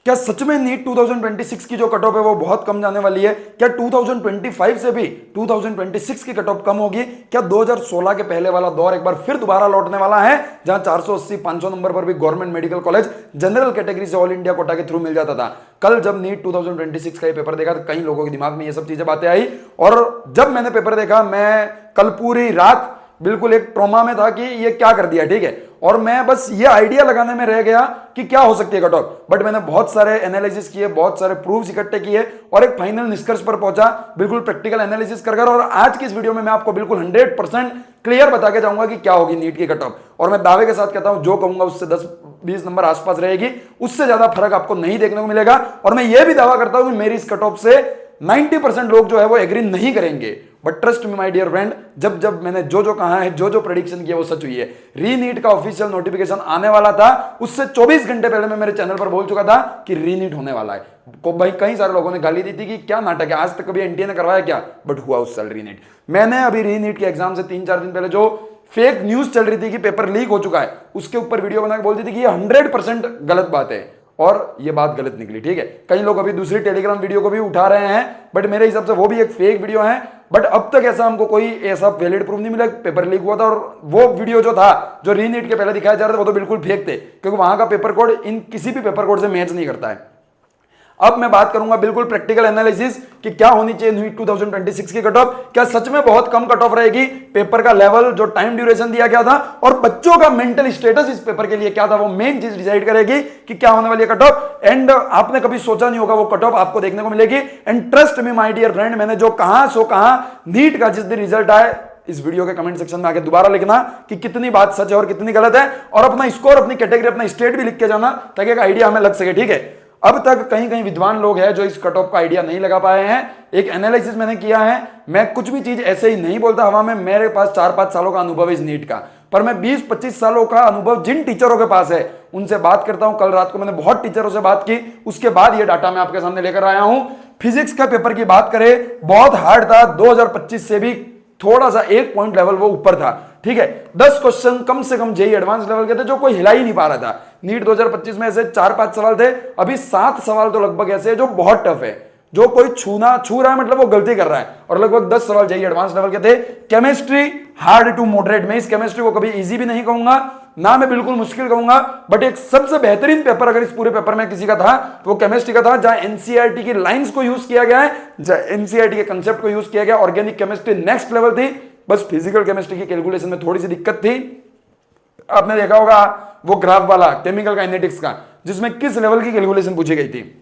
क्या सच में नीट 2026 की जो कट ऑफ है वो बहुत कम जाने वाली है? क्या 2025 से भी 2026 की कट ऑफ कम होगी? क्या 2016 के पहले वाला दौर एक बार फिर दोबारा लौटने वाला है, जहां 480 500 नंबर पर भी government medical college general category से ऑल इंडिया कोटा के थ्रू मिल जाता था? कल जब नीट 2026 का ये पेपर देखा तो कई लोगों के दिमाग में ये सब चीजें बातें आई, और जब मैंने पेपर देखा मैं कल पूरी रात बिल्कुल एक ट्रॉमा में था कि ये क्या कर दिया, ठीक है। और मैं बस ये आइडिया लगाने में रह गया कि क्या हो सकती है कट ऑफ, बट मैंने बहुत सारे एनालिसिस किए, बहुत सारे प्रूफ्स इकट्ठे किए और एक फाइनल निष्कर्ष पर पहुंचा, बिल्कुल प्रैक्टिकल एनालिसिस कर। और आज की इस वीडियो में मैं आपको बिल्कुल 100% क्लियर बता के जाऊंगा कि क्या होगी नीट की कट ऑफ। और मैं दावे के साथ कहता हूं, जो कहूंगा उससे 10-20 नंबर आसपास रहेगी, उससे ज्यादा फर्क आपको नहीं देखने को मिलेगा। और मैं ये भी दावा करता हूं कि मेरी इस कट ऑफ से 90% लोग जो है वो एग्री नहीं करेंगे, but trust me my dear friend, जब जब मैंने जो कहा है, जो प्रेडिक्शन किया वो सच हुई है। रीनीट का ऑफिशियल नोटिफिकेशन आने वाला था, उससे 24 घंटे पहले मैं मेरे चैनल पर बोल चुका था कि रीनीट होने वाला है। भाई कई सारे लोगों ने गाली दी थी कि क्या नाटक है, आज तक कभी एनटीए ने करवाया क्या? बट हुआ उस साल रीनीट। मैंने अभी रीनीट के एग्जाम से 3-4 दिन पहले जो फेक न्यूज चल रही थी कि पेपर लीक हो चुका है, उसके ऊपर वीडियो बना के बोलती थी कि ये 100% गलत बात है, और ये बात गलत निकली, ठीक है। कई लोग अभी दूसरी टेलीग्राम वीडियो को भी उठा रहे हैं, बट मेरे हिसाब से वो भी एक फेक वीडियो है। बट अब तक ऐसा हमको कोई ऐसा वैलिड प्रूफ नहीं मिला पेपर लीक हुआ था, और वो वीडियो जो था, जो रीनीट के पहले दिखाया जा रहा था, वो तो बिल्कुल फेक थे, क्योंकि वहां का पेपर कोड इन किसी भी पेपर कोड से मैच नहीं करता है। अब मैं बात करूंगा बिल्कुल प्रैक्टिकल एनालिसिस कि क्या होनी चाहिए नीट 2026 की कट ऑफ। क्या सच में बहुत कम कट ऑफ रहेगी? पेपर का लेवल, जो टाइम ड्यूरेशन दिया गया था, और बच्चों का मेंटल स्टेटस इस पेपर के लिए क्या था, वो मेन चीज डिसाइड करेगी कि क्या होने वाली है कट ऑफ। एंड आपने कभी सोचा नहीं होगा वो कट ऑफ आपको देखने को मिलेगी। And trust me my dear friend, मैंने जो कहा सो कहा। नीट का जिस दिन रिजल्ट आए, इस वीडियो के कमेंट सेक्शन में आके दोबारा लिखना कि कितनी बात सच है और कितनी गलत है, और अपना स्कोर, अपनी कैटेगरी, अपना स्टेट भी लिख के जाना, ताकि एक आइडिया हमें लग सके, ठीक है। अब तक कहीं कहीं विद्वान लोग हैं जो इस कट ऑफ का आइडिया नहीं लगा पाए हैं। एक एनालिसिस मैंने किया है, मैं कुछ भी चीज ऐसे ही नहीं बोलता हवा में। मेरे पास 4-5 सालों का अनुभव है इस नीट का, पर मैं 20-25 सालों का अनुभव जिन टीचरों के पास है उनसे बात करता हूं। कल रात को मैंने बहुत टीचरों से बात की, उसके बाद ये डाटा मैं आपके सामने लेकर आया हूं। फिजिक्स का पेपर की बात करें, बहुत हार्ड था, 2025 से भी थोड़ा सा 1 पॉइंट लेवल वो ऊपर था, ठीक है। 10 क्वेश्चन कम से कम जेईई एडवांस लेवल के थे, जो कोई हिला ही नहीं पा रहा था। नीट 2025 में ऐसे 4-5 सवाल थे, अभी 7 सवाल तो लगभग ऐसे है जो बहुत टफ है, जो कोई छू रहा है मतलब वो गलती कर रहा है, और लगभग 10 सवाल जेईई एडवांस लेवल के थे। केमिस्ट्री हार्ड टू मॉडरेट, मैं इस केमिस्ट्री को कभी इजी भी नहीं कहूंगा, ना मैं बिल्कुल मुश्किल कहूंगा, बट एक सबसे बेहतरीन पेपर अगर इस पूरे पेपर में किसी का था तो वो केमिस्ट्री का था, जहां एनसीईआरटी की लाइंस को यूज किया गया है, जहां एनसीईआरटी के कंसेप्ट को यूज किया गया। ऑर्गेनिक केमिस्ट्री नेक्स्ट लेवल थी, बस फिजिकल केमिस्ट्री की कैलकुलेशन में थोड़ी सी दिक्कत थी। आपने देखा होगा वो ग्राफ वाला केमिकल काइनेटिक्स का, जिसमें किस लेवल की कैलकुलेशन पूछी गई थी।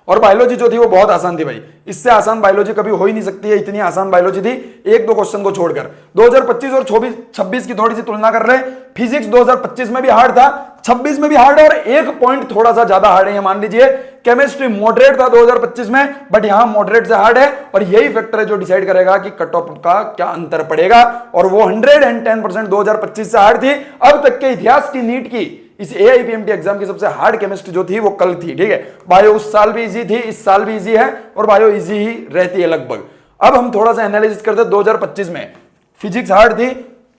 और बायोलॉजी जो थी वो बहुत आसान थी भाई, इससे आसान बायोलॉजी कभी हो ही नहीं सकती है, इतनी आसान बायोलॉजी थी 1-2 क्वेश्चन को छोड़कर। 2025 और 26 की थोड़ी सी तुलना कर ले, फिजिक्स 2025 में भी हार्ड था, 26 में भी हार्ड है, और 1 पॉइंट थोड़ा सा ज्यादा हार्ड है, ये मान लीजिए। केमिस्ट्री मॉडरेट था 2025 में, बट यहां मॉडरेट से हार्ड है, और यही फैक्टर है जो डिसाइड करेगा कि कट ऑफ का क्या अंतर पड़ेगा। और वो 110% 2025 से हार्ड थी। अब तक के इतिहास की नीट की इस एआईपीएमटी एग्जाम की सबसे हार्ड केमिस्ट्री जो थी वो कल थी, ठीक है। बायो उस साल भी इजी थी, इस साल भी इजी है, और बायो इजी ही रहती है लगभग। अब हम थोड़ा सा एनालिसिस करते हैं। 2025 में फिजिक्स हार्ड थी,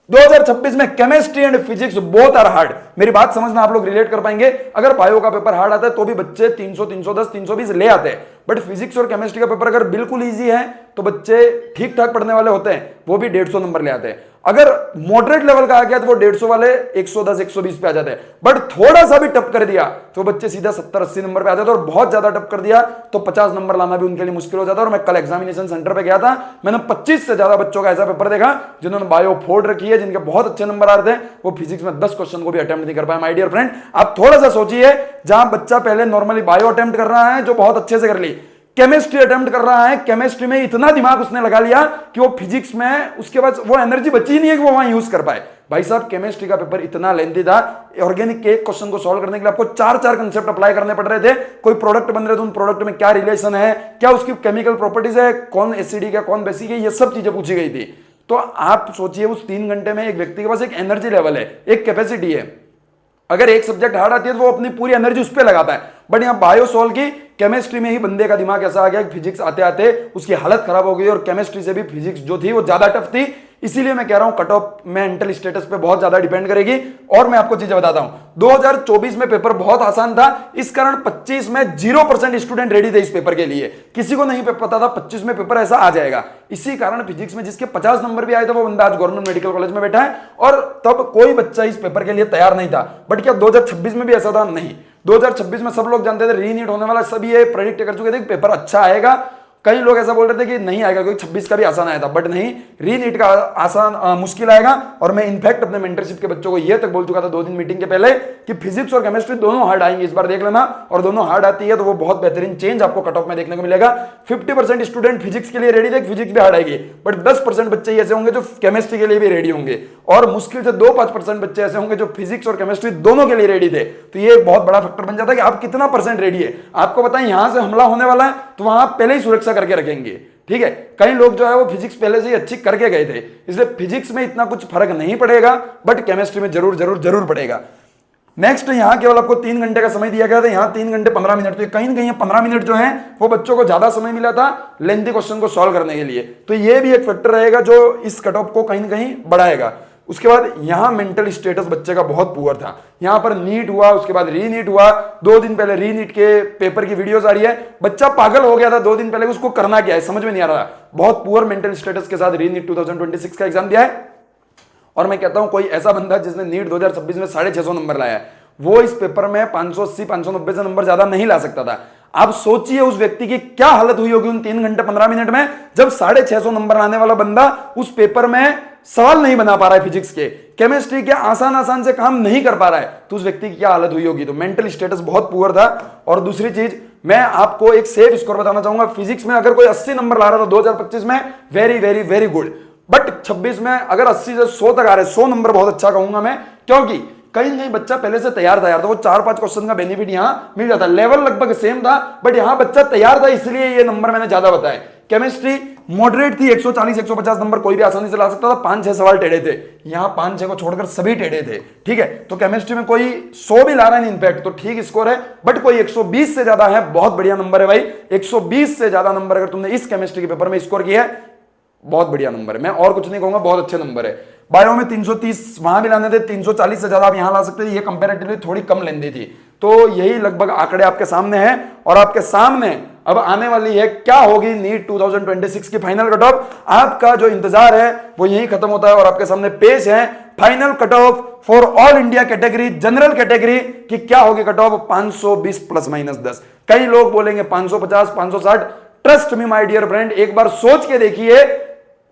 2026 में chemistry and physics both are hard. मेरी बात समझना, आप लोग रिलेट कर पाएंगे। अगर बायो का पेपर हार्ड आता है तो भी बच्चे 300, 310, 320 ले आते हैं, बट फिजिक्स और केमिस्ट्री का पेपर अगर बिल्कुल इजी है तो बच्चे ठीक ठाक पढ़ने वाले होते हैं, वो भी 150 नंबर ले आते हैं। अगर मॉडरेट लेवल का आ गया तो वो 150 वाले 110, 120 पे आ जाते हैं, बट थोड़ा सा भी टप कर दिया तो बच्चे सीधा 70-80 नंबर पे आ जाते हैं, और बहुत ज्यादा टप कर दिया तो 50 नंबर लाना भी उनके लिए मुश्किल हो जाता है। और मैं कल एग्जामिनेशन सेंटर पे गया था, मैंने 25 से ज्यादा बच्चों का ऐसा पेपर देखा जिन्होंने बायो फोड़ रखी है, जिनके बहुत अच्छे नंबर आ रहे थे, वो फिजिक्स में 10 क्वेश्चन को भी अटेम्प्ट नहीं कर पाए। माय डियर फ्रेंड, आप थोड़ा सा सोचिए, जहां बच्चा पहले नॉर्मली बायो अटेम्प्ट कर रहा है जो बहुत अच्छे से कर ली, केमिस्ट्री अटेम्प्ट कर रहा है, केमिस्ट्री में इतना दिमाग उसने लगा लिया कि वो फिजिक्स में उसके पास वो एनर्जी बची ही नहीं है कि वो वहां यूज कर पाए। भाई साहब, केमिस्ट्री का पेपर इतना लेंथी था, ऑर्गेनिक के एक क्वेश्चन को सॉल्व करने के लिए आपको 4-4 कंसेप्ट अप्लाई करने पड़ रहे थे। कोई प्रोडक्ट बन रहे थे, उन प्रोडक्ट में क्या रिलेशन है, क्या उसकी केमिकल प्रॉपर्टीज है, कौन एसिडिक है, कौन बेसिक है, ये सब चीजें पूछी गई थी। तो आप सोचिए, उस 3 घंटे में एक व्यक्ति के पास एक एनर्जी लेवल है, एक कैपेसिटी है। अगर एक सब्जेक्ट हार्ड आती है तो वो अपनी पूरी एनर्जी उस पर लगाता है, बट यहां बायो सॉल्व की, केमिस्ट्री में ही बंदे का दिमाग ऐसा आ गया कि फिजिक्स आते आते उसकी हालत खराब हो गई, और केमिस्ट्री से भी फिजिक्स जो थी वो ज्यादा टफ थी। इसीलिए मैं कह रहा हूं कट ऑफ मेंटल स्टेटस पे बहुत ज्यादा डिपेंड करेगी। और मैं आपको चीजें बताता हूं, 2024 में पेपर बहुत आसान था, इस कारण 25 में 0% स्टूडेंट रेडी थे इस पेपर के लिए। किसी को नहीं पता था 25 में पेपर ऐसा आ जाएगा। इसी कारण फिजिक्स में जिसके 50 नंबर भी आए थे वो बंदा आज गवर्नमेंट मेडिकल कॉलेज में बैठा है, और तब कोई बच्चा इस पेपर के लिए तैयार नहीं था। बट क्या 2026 में भी ऐसा था? नहीं। 2026 में सब लोग जानते थे रीनीट होने वाला, सभी ये प्रेडिक्ट कर चुके थे कि पेपर अच्छा आएगा। कई लोग ऐसा बोल रहे थे कि नहीं आएगा क्योंकि 26 का भी आसान आया था, बट नहीं, रीनीट का आसान मुश्किल आएगा। और मैं इनफैक्ट अपने मेंटरशिप के बच्चों को यह तक बोल चुका था 2 दिन मीटिंग के पहले कि फिजिक्स और केमिस्ट्री दोनों हार्ड आएंगे, इस बार देख लेना। और दोनों हार्ड आती है तो वो बहुत बेहतरीन चेंज आपको कट ऑफ में देखने को मिलेगा। 50% स्टूडेंट फिजिक्स के लिए रेडी थे, फिजिक्स भी हार्ड आएगी, बट 10% बच्चे ऐसे होंगे जो केमिस्ट्री के लिए भी रेडी होंगे, और मुश्किल से 2-5% बच्चे ऐसे होंगे जो फिजिक्स और केमिस्ट्री दोनों के लिए रेडी थे। तो ये एक बहुत बड़ा फैक्टर बन जाता है कि आप कितना परसेंट रेडी है। आपको बताएं यहां से हमला होने वाला है तो वहां आप पहले ही सुरक्षा करके रखेंगे, ठीक है। कई लोग जो है वो फिजिक्स पहले से ही अच्छी करके गए थे, इसलिए फिजिक्स में इतना कुछ फर्क नहीं पड़ेगा, बट केमिस्ट्री में जरूर जरूर जरूर पड़ेगा। नेक्स्ट, यहां केवल आपको 3 घंटे का समय दिया गया था, यहां 3 घंटे 15 मिनट, तो कहीं ना कहीं 15 मिनट जो है वो बच्चों को ज्यादा समय मिला था लेंथी क्वेश्चन को सॉल्व करने के लिए। तो ये भी एक फैक्टर रहेगा जो इस कट ऑफ को कहीं ना कहीं बढ़ाएगा। उसके बाद यहां मेंटल स्टेटस बच्चे का बहुत पुअर था। यहां पर नीट हुआ, उसके बाद रीनीट हुआ, 2 दिन पहले रीनीट के पेपर की वीडियोस आ रही है, बच्चा पागल हो गया था 2 दिन पहले, उसको करना क्या है समझ में नहीं आ रहा। बहुत पुअर मेंटल स्टेटस के साथ रीनीट 2026 का एग्जाम दिया है। और मैं कहता हूं कोई ऐसा बंदा जिसने नीट 2026 में 650 नंबर लाया है, वो इस पेपर में 580-590 से नंबर ज्यादा नहीं ला सकता था। आप सोचिए उस व्यक्ति की क्या हालत हुई होगी उन 3 घंटे 15 मिनट में, जब 650 नंबर लाने वाला बंदा उस पेपर में सवाल नहीं बना पा रहा है, फिजिक्स के, केमिस्ट्री के आसान से काम नहीं कर पा रहा है, तो उस व्यक्ति की क्या हालत हुई होगी। तो मेंटल स्टेटस बहुत पुअर था। और दूसरी चीज, मैं आपको एक सेफ स्कोर बताना चाहूंगा। फिजिक्स में अगर कोई 80 नंबर ला रहा था 2025 में, very very very good, but 26 में अगर 80 से 100 तक आ रहे, 100 नंबर बहुत अच्छा कहूंगा मैं, क्योंकि कहीं नहीं बच्चा पहले से तैयार था, तो वो 4-5 क्वेश्चन का बेनिफिट यहां मिल जाता। लेवल लगभग सेम था, बट यहां बच्चा तैयार था, इसलिए ये नंबर मैंने ज्यादा बताया। केमिस्ट्री मॉडरेट थी, 140-150 नंबर कोई भी आसानी से ला सकता था, 5-6 सवाल टेढ़े थे, यहां 5-6 को छोड़कर सभी टेढ़े थे, ठीक है। तो केमिस्ट्री में कोई 100 भी ला रहा है इनफैक्ट तो ठीक स्कोर है, बट कोई 120 से ज्यादा है, बहुत बढ़िया नंबर है भाई। 120 से ज्यादा नंबर अगर तुमने इस केमिस्ट्री के पेपर में स्कोर किया है, बहुत बढ़िया नंबर है, मैं और कुछ नहीं कहूंगा, बहुत अच्छे नंबर है। बायो में 330 वहां भी लाने थे, 340 से ज्यादा आप यहां ला सकते थे, ये कंपैरेटिवली थोड़ी कम लेंदी थी। तो यही लगभग आंकड़े आपके सामने हैं, और आपके सामने अब आने वाली है क्या होगी नीट 2026 की फाइनल कट ऑफ। आपका जो इंतजार है वो यही खत्म होता है, और आपके सामने पेश है final cut off for all India category, general category की क्या होगी कट ऑफ, 520 ±10। कई लोग बोलेंगे 550, 560, trust me my dear friend, एक बार सोच के देखिए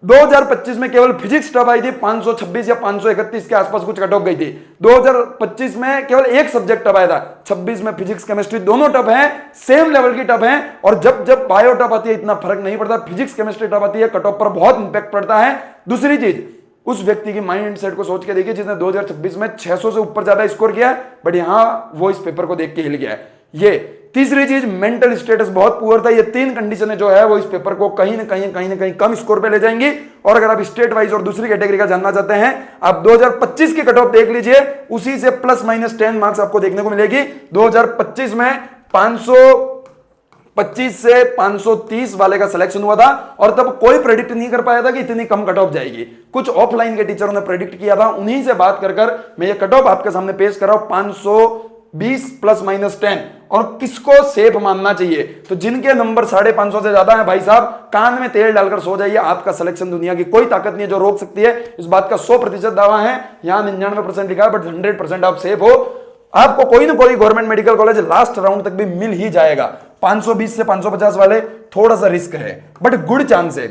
2025 में केवल फिजिक्स टफ आई थी, 526 या 531 के आसपास कुछ कट ऑफ गई थी। 2025 में केवल एक सब्जेक्ट टफ आया था, 26 में फिजिक्स केमिस्ट्री दोनों टफ हैं, सेम लेवल की टफ हैं। और जब जब बायो टफ आती है इतना फर्क नहीं पड़ता, फिजिक्स केमिस्ट्री टफ आती है कट ऑफ पर बहुत इंपैक्ट पड़ता है। दूसरी चीज, उस व्यक्ति की माइंड सेट को सोच के देखिए जिसने 2026 में 600 से ऊपर ज्यादा स्कोर किया है, बट यहां वो इस पेपर को देख के हिल गया है। ये तीसरी चीज, मेंटल स्टेटस बहुत पुअर था। ये 3 कंडीशनें जो है वो इस पेपर को कहीं ना कहीं कम स्कोर पे ले जाएंगी। और अगर आप स्टेट वाइज और दूसरी कैटेगरी का जानना चाहते हैं, आप 2025 की कट ऑफ देख लीजिए, उसी से ±10 मार्क्स आपको देखने को मिलेगी। 2025 में 525 से 530 वाले का सिलेक्शन हुआ था, और तब कोई प्रेडिक्ट नहीं कर पाया था कि इतनी कम कट ऑफ जाएगी। कुछ ऑफलाइन के टीचरों ने प्रेडिक्ट किया था, उन्हीं से बात कर मैं ये कट ऑफ आपके सामने पेश कर रहा हूं, 520 ±10। और किसको सेफ मानना चाहिए, तो जिनके नंबर 550 से ज्यादा है, भाई साहब कान में तेल डालकर सो जाइए, आपका सिलेक्शन दुनिया की कोई ताकत नहीं है जो रोक सकती है। इस बात का 100% दावा है, यहां 99% लिखा है, बट 100% आप सेफ हो। आपको कोई ना कोई government medical college last round तक भी मिल ही जाएगा। 520 से 550 वाले थोड़ा सा रिस्क है, बट गुड चांस है,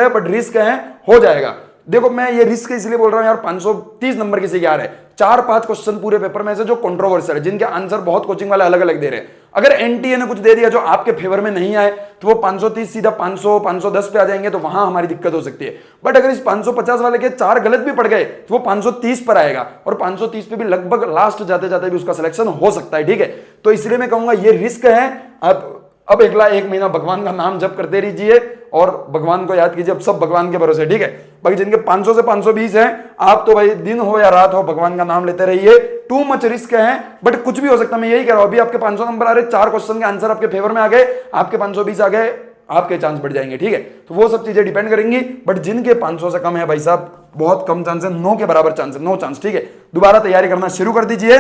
बट रिस्क है, हो जाएगा। देखो मैं ये रिस्क इसलिए बोल रहा हूं यार, 530 नंबर किसी के आ रहे हैं, 4-5 क्वेश्चन पूरे पेपर में से जो कंट्रोवर्शियल है, जिनके आंसर बहुत कोचिंग वाले अलग अलग दे रहे हैं। अगर एनटीए ने कुछ दे दिया जो आपके फेवर में नहीं आए, तो वो 530 सीधा 500-510 पे आ जाएंगे, तो वहां हमारी दिक्कत हो सकती है। बट अगर इस 550 वाले के 4 गलत भी पड़ गए, तो वो 530 पर आएगा, और 530 पे भी लगभग लास्ट जाते जाते भी उसका सिलेक्शन हो सकता है, ठीक है। तो इसलिए मैं कहूंगा ये रिस्क है। अब अगला 1 महीना भगवान का नाम जप करते रहिए और भगवान को याद कीजिए, अब सब भगवान के भरोसे, ठीक है। बाकी जिनके 500 से 520 है, आप तो भाई दिन हो या रात हो भगवान का नाम लेते रहिए। टू मच रिस्क है, बट कुछ भी हो सकता है। मैं यही कह रहा हूं, अभी आपके 500 नंबर आ रहे, 4 क्वेश्चन के आंसर आपके फेवर में आ गए, आपके 520 आ गए, आपके चांस बढ़ जाएंगे, ठीक है। तो वो सब चीजें डिपेंड करेंगी, बट जिनके 500 से कम है भाई साहब बहुत कम चांस है, 9 के बराबर चांस है, 9 चांस, ठीक है। दोबारा तैयारी करना शुरू कर दीजिए।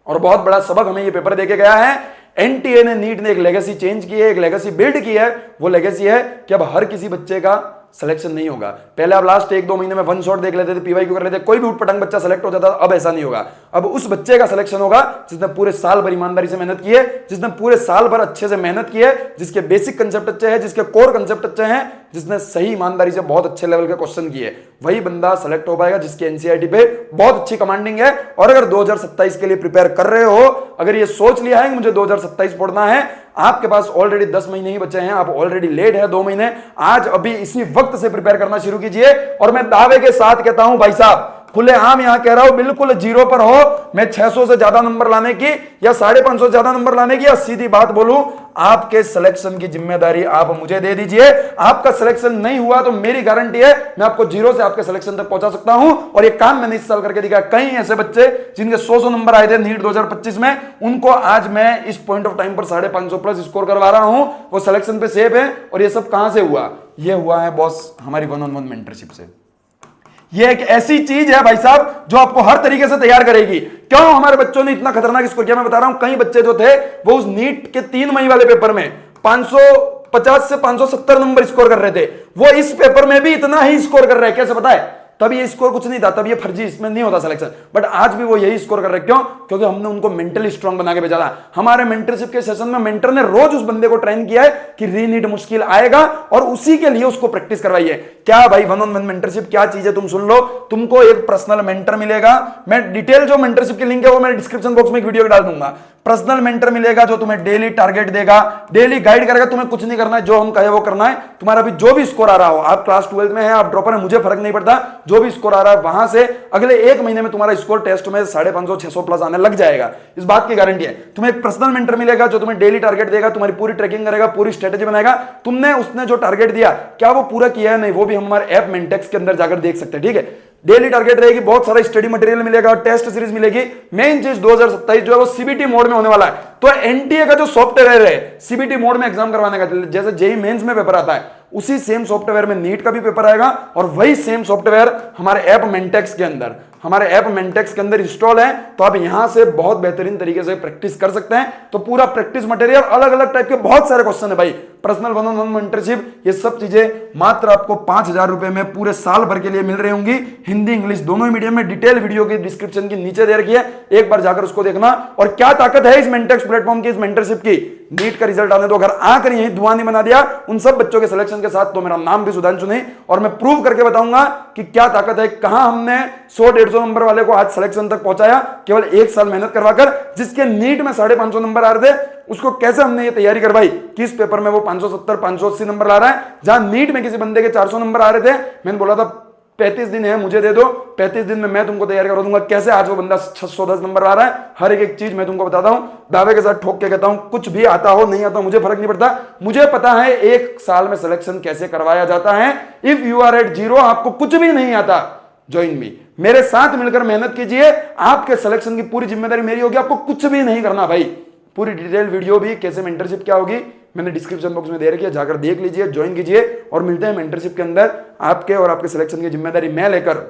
और बहुत बड़ा सबक हमें ये पेपर देके गया है, एनटीए ने, नीट ने एक लेगेसी चेंज की है, एक लेगेसी बिल्ड की है। वो लेगेसी है कि अब हर किसी बच्चे का सिलेक्शन नहीं होगा। पहले आप लास्ट 1-2 महीने में वन शॉट देख लेते थे, पीवाईक्यू कर लेते थे, कोई भी उठपटांग बच्चा सेलेक्ट हो जाता था। अब ऐसा नहीं होगा, अब उस बच्चे का सिलेक्शन होगा जिसने पूरे साल भर ईमानदारी से मेहनत की है, जिसने पूरे साल भर अच्छे से मेहनत की है, जिसके बेसिक कंसेप्ट अच्छे हैं, जिसके कोर कंसेप्ट अच्छे हैं, जिसने सही ईमानदारी से बहुत अच्छे लेवल के क्वेश्चन किए, वही बंदा सेलेक्ट हो पाएगा जिसकी एनसीईआरटी पे बहुत अच्छी कमांडिंग है। और अगर 2027 के लिए प्रिपेयर कर रहे हो, अगर ये सोच लिया है कि मुझे 2027 पढ़ना है, आपके पास ऑलरेडी 10 महीने ही बचे हैं, आप ऑलरेडी लेट है 2 महीने, आज अभी इसी वक्त से प्रिपेयर करना शुरू कीजिए। और मैं दावे के साथ कहता हूं भाई साहब, खुलेआम यहां कह रहा हूं, बिल्कुल जीरो पर हो, मैं 600 से ज्यादा नंबर लाने की या 550 से ज्यादा नंबर लाने की, या सीधी बात बोलूं, आपके सिलेक्शन की जिम्मेदारी आप मुझे दे दीजिए। आपका सिलेक्शन नहीं हुआ तो मेरी गारंटी है मैं आपको जीरो से आपके सिलेक्शन तक पहुंचा सकता हूं। और ये काम मैंने इस साल करके दिखाया। कई ऐसे बच्चे जिनके 100 नंबर आए थे नीट 2025 में, उनको आज मैं इस पॉइंट ऑफ टाइम पर 550 प्लस स्कोर करवा रहा हूं, वो सिलेक्शन पे सेफ है। और ये सब कहां से हुआ? ये हुआ है बॉस हमारी 1-on-1 मेंटरशिप से। ये एक ऐसी चीज है भाई साहब जो आपको हर तरीके से तैयार करेगी। क्यों हमारे बच्चों ने इतना खतरनाक स्कोर किया मैं बता रहा हूं। कई बच्चे जो थे वो उस नीट के 3 मई वाले पेपर में 550 से 570 नंबर स्कोर कर रहे थे, वो इस पेपर में भी इतना ही स्कोर कर रहे हैं। कैसे पता है? तब ये स्कोर कुछ नहीं था, तब ये फर्जी, इसमें नहीं होता सिलेक्शन, बट आज भी वो यही स्कोर कर रहे हैं। क्यों? क्योंकि हमने उनको मेंटली स्ट्रांग बना के भेजा था। हमारे मेंटरशिप के सेशन में मेंटर ने रोज उस बंदे को ट्रेन किया है कि रीनीट मुश्किल आएगा, और उसी के लिए उसको प्रैक्टिस करवाई है। क्या भाई 1-on-1 मेंटरशिप क्या चीज है तुम सुन लो। तुमको एक पर्सनल मेंटर मिलेगा, मैं डिटेल जो मेंटरशिप की लिंक है वो मैं डिस्क्रिप्शन बॉक्स में एक वीडियो डाल दूंगा। पर्सनल मेंटर मिलेगा जो तुम्हें डेली टारगेट देगा, डेली गाइड करेगा, तुम्हें कुछ नहीं करना है, जो हम कहे वो करना है। तुम्हारा भी जो भी स्कोर आ रहा हो, आप क्लास 12 में है, आप ड्रॉपर है, मुझे फर्क नहीं पड़ता, जो भी स्कोर आ रहा है वहां से अगले 1 महीने में तुम्हारा स्कोर टेस्ट में 550-600 प्लस आने लग जाएगा। इस बात की गारंटी है। तुम्हें एक पर्सनल मेंटर मिलेगा जो तुम्हें डेली टारगेट देगा, तुम्हारी पूरी ट्रैकिंग करेगा, पूरी स्ट्रेटेजी बनाएगा। तुमने उसने जो टारगेट दिया क्या वो पूरा किया है नहीं, वो भी हम हमारे ऐप मेंटेक्स के अंदर जाकर देख सकते हैं, ठीक है। डेली टारगेट रहेगी, बहुत सारा स्टडी मटेरियल मिलेगा, टेस्ट सीरीज मिलेगी। मेन चीज 2027 जो है वो सीबीटी मोड में होने वाला है। तो एनटीए का जो सॉफ्टवेयर है सीबीटी मोड में एग्जाम करवाने का, जैसे जेईई मेंस में पेपर आता है उसी सेम सॉफ्टवेयर में नीट का भी पेपर आएगा, और वही सेम सॉफ्टवेयर हमारे ऐप मेंटेक्स के अंदर इंस्टॉल है। तो आप यहां से बहुत बेहतरीन तरीके से प्रैक्टिस कर सकते हैं। तो पूरा प्रैक्टिस मटेरियल, अलग अलग टाइप के बहुत सारे क्वेश्चन है भाई, पर्सनल 1-on-1 मेंटरशिप, ये सब चीजें मात्र आपको 5,000 रुपए में पूरे साल भर के लिए मिल रही होंगी। हिंदी इंग्लिश दोनों ही मीडियम में। डिटेल वीडियो की डिस्क्रिप्शन के नीचे दे रखी है, एक बार जाकर उसको देखना। और क्या ताकत है इस मेंटेक्स प्लेटफॉर्म की, इस मेंटरशिप की। नीट का रिजल्ट आने दो, अगर आकर यही धुआं नहीं बना दिया उन सब बच्चों के सिलेक्शन के साथ, तो मेरा नाम भी सुधांशु नहीं, और मैं प्रूव करके बताऊंगा कि क्या ताकत है। कहां हमने 100-150 नंबर वाले को आज सिलेक्शन तक पहुंचाया, केवल 1 साल मेहनत करवाकर। जिसके नीट में 550 नंबर आ रहे थे उसको कैसे हमने ये तैयारी करवाई कि इस पेपर में वो 570-580 नंबर ला रहा है, जहां नीट में किसी बंदे के 400 नंबर आ रहे थे। मैंने बोला था 35 दिन है मुझे दे दो, 35 दिन में मैं तुमको तैयार करवा दूंगा। कैसे आज वो बंदा 610 नंबर ला रहा है, हर एक चीज मैं तुमको बताता हूं, दावे के साथ ठोक के कहता हूं। कुछ भी आता हो नहीं आता हो मुझे फर्क नहीं पड़ता, मुझे पता है 1 साल में सिलेक्शन कैसे करवाया जाता है। If you are at zero, आपको कुछ भी नहीं आता, ज्वाइन मी, मेरे साथ मिलकर मेहनत कीजिए, आपके सिलेक्शन की पूरी जिम्मेदारी मेरी होगी। आपको कुछ भी नहीं करना भाई। पूरी डिटेल वीडियो भी कैसे मेंटरशिप क्या होगी मैंने डिस्क्रिप्शन बॉक्स में दे रखी है, जाकर देख लीजिए, ज्वाइन कीजिए, और मिलते हैं मेंटरशिप के अंदर। आपके और आपके सिलेक्शन की जिम्मेदारी मैं लेकर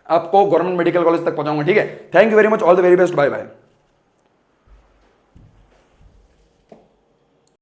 आपको गवर्नमेंट मेडिकल कॉलेज तक पहुंचाऊंगा, ठीक है। Thank you very much, all the very best, bye bye.